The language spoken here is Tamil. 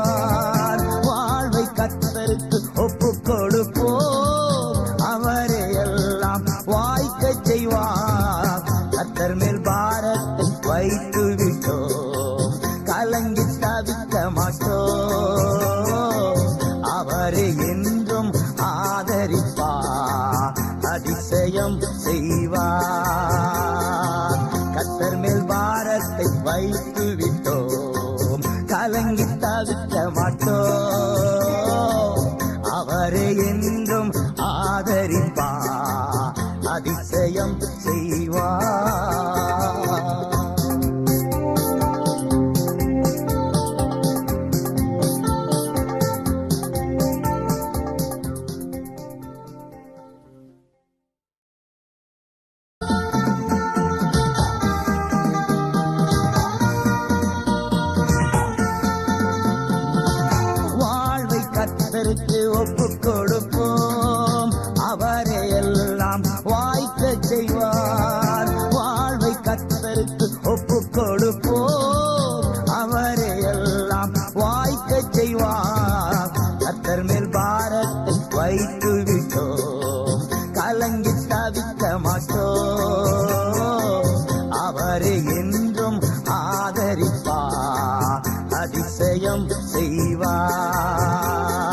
செய்வார். வாழ்வை கர்த்தருக்கு ஒப்பு கொடுப்போம், அவரே எல்லாம் வாய்க்க செய்வார். கர்த்தர் மேல் பாரத்தை வைத்து விட்டோம், கலங்கி தவிக்க மாட்டோம். அவரே என்றும் ஆதரிப்பார், அதிசயம் செய்வார். கர்த்தர் மேல் பாரத்தை வைத்து விட்டோம், கலங்கி தவிக்க மாட்டோம். அவரே என்றும் ஆதரிப்பார், அதிசயம் செய்வார். கர்த்தருக்கு ஒப்பு கொடுப்போம், அவரே எல்லாம் வாய்க்க செய்வார்.